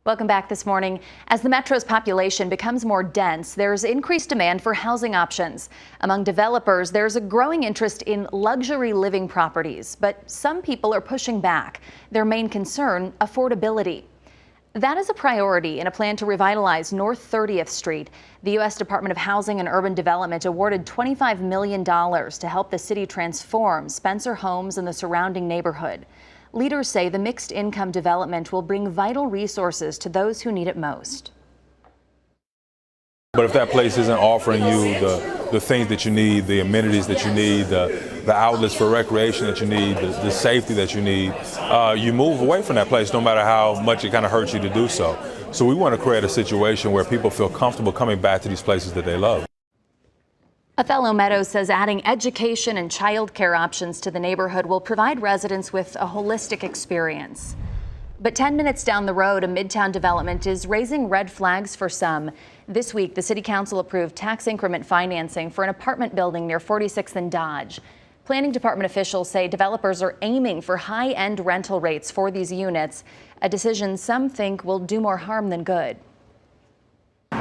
Welcome back this morning. As the metro's population becomes more dense, there's increased demand for housing options. Among developers, there's a growing interest in luxury living properties, but some people are pushing back. Their main concern, affordability. That is a priority in a plan to revitalize North 30th Street. The U.S. Department of Housing and Urban Development awarded $25 million to help the city transform Spencer Homes and the surrounding neighborhood. Leaders say the mixed income development will bring vital resources to those who need it most. But if that place isn't offering you the things that you need, the amenities that you need, the outlets for recreation that you need, the safety that you need, you move away from that place no matter how much it kind of hurts you to do so. So we want to create a situation where people feel comfortable coming back to these places that they love. Othello Meadows says adding education and child care options to the neighborhood will provide residents with a holistic experience. But 10 minutes down the road, a Midtown development is raising red flags for some. This week, the City Council approved tax increment financing for an apartment building near 46th and Dodge. Planning Department officials say developers are aiming for high-end rental rates for these units, a decision some think will do more harm than good.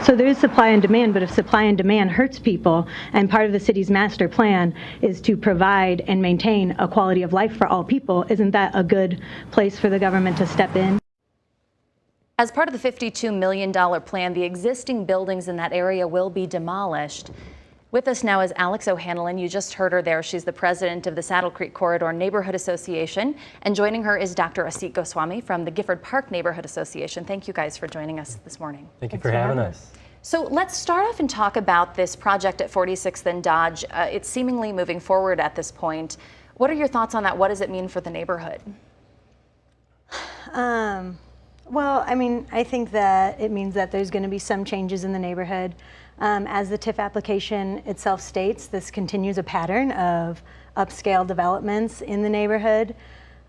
So there is supply and demand, but if supply and demand hurts people, and part of the city's master plan is to provide and maintain a quality of life for all people, isn't that a good place for the government to step in? As part of the $52 million plan, the existing buildings in that area will be demolished. With us now is Alex O'Hanlon. You just heard her there. She's the president of the Saddle Creek Corridor Neighborhood Association. And joining her is Dr. Asit Goswami from the Gifford Park Neighborhood Association. Thank you guys for joining us this morning. Thank you for having us. So let's start off and talk about this project at 46th and Dodge. It's seemingly moving forward at this point. What are your thoughts on that? What does it mean for the neighborhood? Well, I mean, I think that it means that there's going to be some changes in the neighborhood. As the TIF application itself states, this continues a pattern of upscale developments in the neighborhood.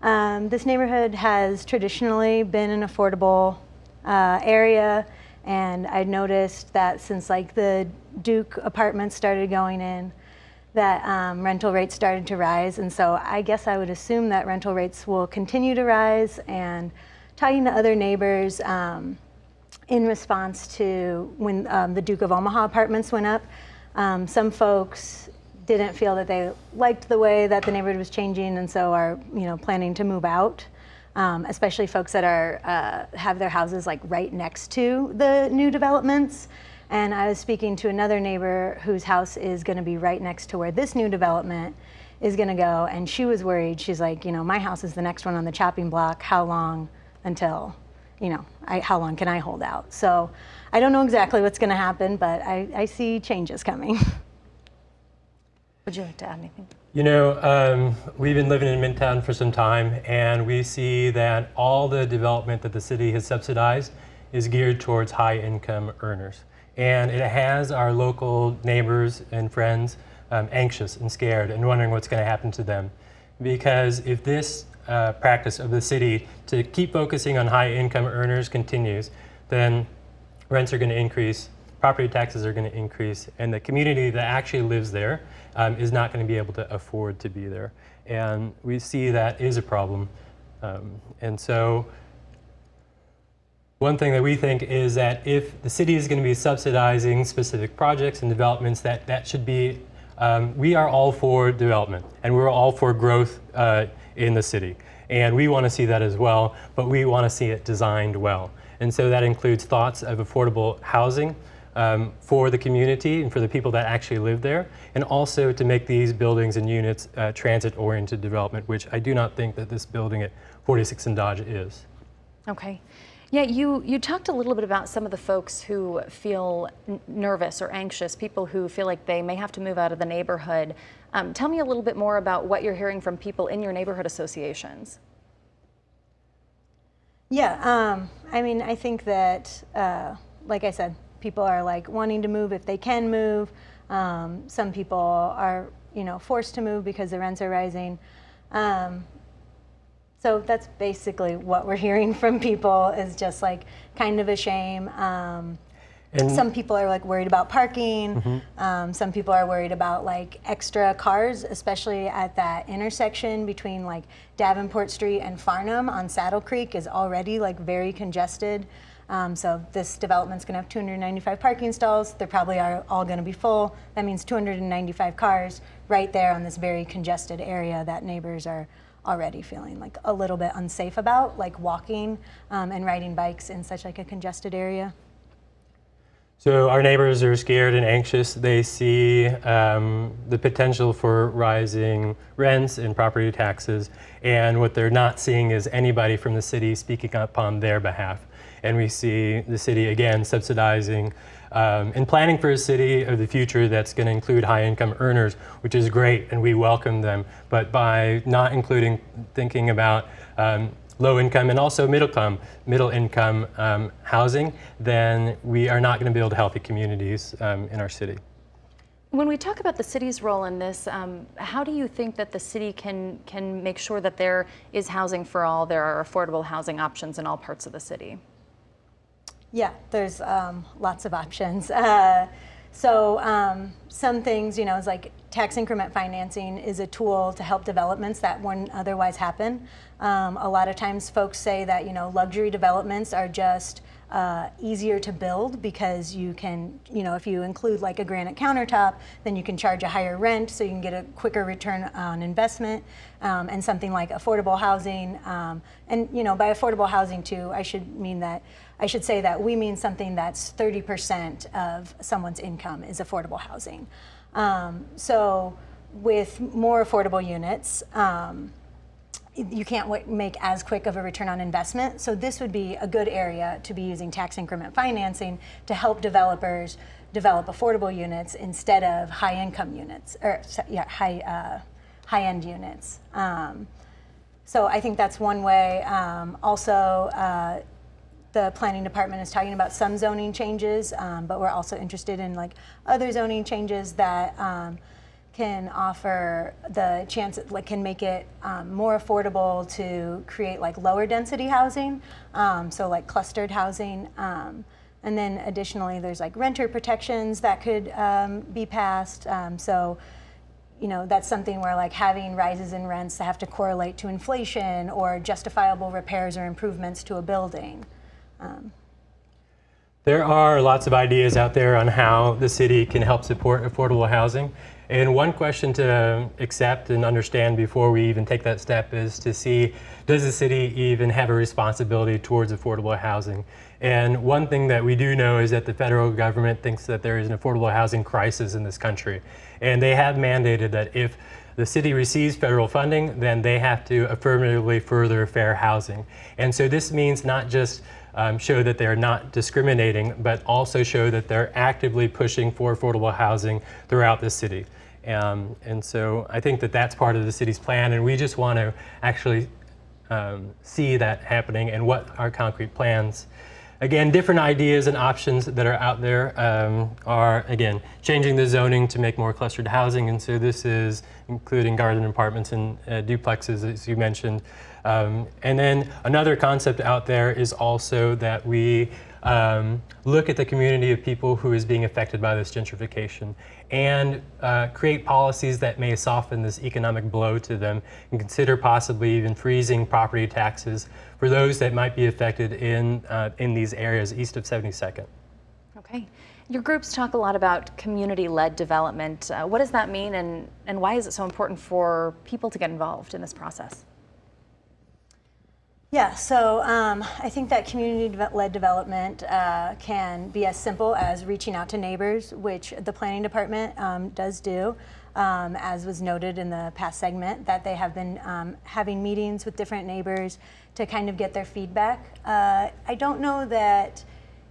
This neighborhood has traditionally been an affordable area, and I noticed that since like the Duke apartments started going in, that rental rates started to rise, and so I guess I would assume that rental rates will continue to rise. And talking to other neighbors in response to when the Duke of Omaha apartments went up, some folks didn't feel that they liked the way that the neighborhood was changing, and so are planning to move out. Especially folks that are have their houses like right next to the new developments. And I was speaking to another neighbor whose house is going to be right next to where this new development is going to go, and she was worried. She's like, my house is the next one on the chopping block. How long until, how long can I hold out? So I don't know exactly what's going to happen, but I see changes coming. Would you like to add anything? We've been living in Midtown for some time, and we see that all the development that the city has subsidized is geared towards high-income earners. And it has our local neighbors and friends anxious and scared and wondering what's going to happen to them. Because if this practice of the city to keep focusing on high-income earners continues, then rents are going to increase, property taxes are going to increase, and the community that actually lives there is not going to be able to afford to be there. And we see that is a problem. And so one thing that we think is that if the city is going to be subsidizing specific projects and developments, that should be, we are all for development, and we're all for growth in the city. And we want to see that as well, but we want to see it designed well. And so that includes thoughts of affordable housing for the community and for the people that actually live there, and also to make these buildings and units transit-oriented development, which I do not think that this building at 46th and Dodge is. Okay. Yeah, you talked a little bit about some of the folks who feel nervous or anxious, people who feel like they may have to move out of the neighborhood. Tell me a little bit more about what you're hearing from people in your neighborhood associations. Yeah, I mean, I think that, like I said, people are like wanting to move if they can move. Some people are, forced to move because the rents are rising. So that's basically what we're hearing from people, is just like kind of a shame. And some people are like worried about parking. Some people are worried about like extra cars, especially at that intersection between like Davenport Street and Farnham on Saddle Creek is already like very congested. So this development's going to have 295 parking stalls. They probably are all going to be full. That means 295 cars right there on this very congested area that neighbors are already feeling like a little bit unsafe about, like walking and riding bikes in such like a congested area. so our neighbors are scared and anxious. They see the potential for rising rents and property taxes, and what they're not seeing is anybody from the city speaking up on their behalf. And we see the city again subsidizing and planning for a city of the future that's going to include high-income earners, which is great, and we welcome them. But by not including thinking about low-income and also middle-income housing, then we are not going to build healthy communities in our city. When we talk about the city's role in this, how do you think that the city can make sure that there is housing for all, there are affordable housing options in all parts of the city? Yeah, there's lots of options. Some things, you know, is like tax increment financing is a tool to help developments that wouldn't otherwise happen. A lot of times folks say that, you know, luxury developments are just easier to build because you can, you know, if you include like a granite countertop, then you can charge a higher rent so you can get a quicker return on investment. And something like affordable housing, and you know, by affordable housing too, I should say that we mean something that's 30% of someone's income is affordable housing. So with more affordable units, you can't make as quick of a return on investment. So this would be a good area to be using tax increment financing to help developers develop affordable units instead of high-income units, or high-end units. So I think that's one way. Also, the planning department is talking about some zoning changes, but we're also interested in like other zoning changes that can offer the chance, like can make it more affordable to create like lower density housing, so like clustered housing. And then additionally, there's like renter protections that could be passed. So, you know, that's something where like having rises in rents that have to correlate to inflation or justifiable repairs or improvements to a building. There are lots of ideas out there on how the city can help support affordable housing. And one question to accept and understand before we even take that step is to see, does the city even have a responsibility towards affordable housing? And one thing that we do know is that the federal government thinks that there is an affordable housing crisis in this country. And they have mandated that if the city receives federal funding, then they have to affirmatively further fair housing. And so this means not just show that they're not discriminating, but also show that they're actively pushing for affordable housing throughout the city. And so I think that that's part of the city's plan, and we just want to actually see that happening and what our concrete plans. Again, different ideas and options that are out there are, again, changing the zoning to make more clustered housing, and so this is including garden apartments and duplexes, as you mentioned. And then another concept out there is also that we look at the community of people who is being affected by this gentrification and create policies that may soften this economic blow to them, and consider possibly even freezing property taxes for those that might be affected in these areas east of 72nd. Okay. Your groups talk a lot about community-led development. What does that mean, and why is it so important for people to get involved in this process? Yeah, so I think that community-led development can be as simple as reaching out to neighbors, which the planning department does do, as was noted in the past segment, that they have been having meetings with different neighbors to kind of get their feedback. I don't know that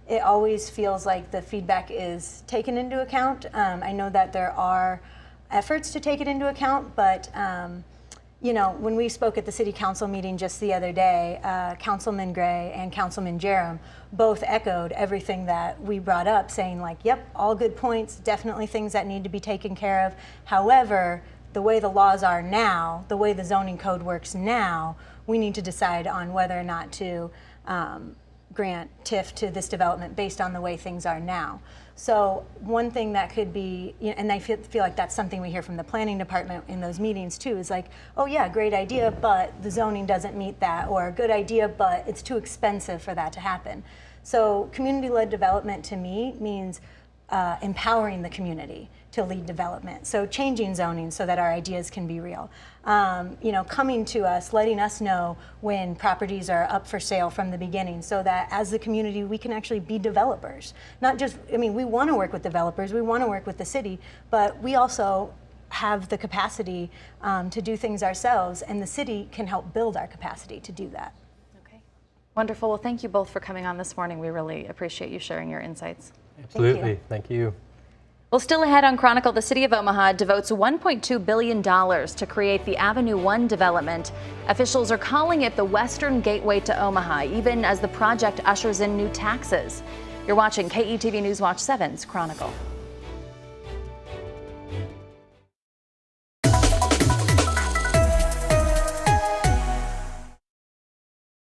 it always feels like the feedback is taken into account. I know that there are efforts to take it into account, but you know, when we spoke at the city council meeting just the other day, Councilman Gray and Councilman Jerem both echoed everything that we brought up, saying like, yep, all good points, definitely things that need to be taken care of. However, the way the laws are now, the way the zoning code works now, we need to decide on whether or not to grant TIF to this development based on the way things are now. So one thing that could be, and I feel like that's something we hear from the planning department in those meetings too, is like, oh yeah, great idea, but the zoning doesn't meet that, or good idea, but it's too expensive for that to happen. So community-led development to me means empowering the community to lead development. So changing zoning so that our ideas can be real. Coming to us, letting us know when properties are up for sale from the beginning so that as the community, we can actually be developers. Not just, we want to work with developers, we want to work with the city, but we also have the capacity to do things ourselves, and the city can help build our capacity to do that. Okay. Wonderful. Well, thank you both for coming on this morning. We really appreciate you sharing your insights. Absolutely. Thank you. Well, still ahead on Chronicle, the City of Omaha devotes $1.2 billion to create the Avenue 1 development. Officials are calling it the Western Gateway to Omaha, even as the project ushers in new taxes. You're watching KETV News Watch 7's Chronicle.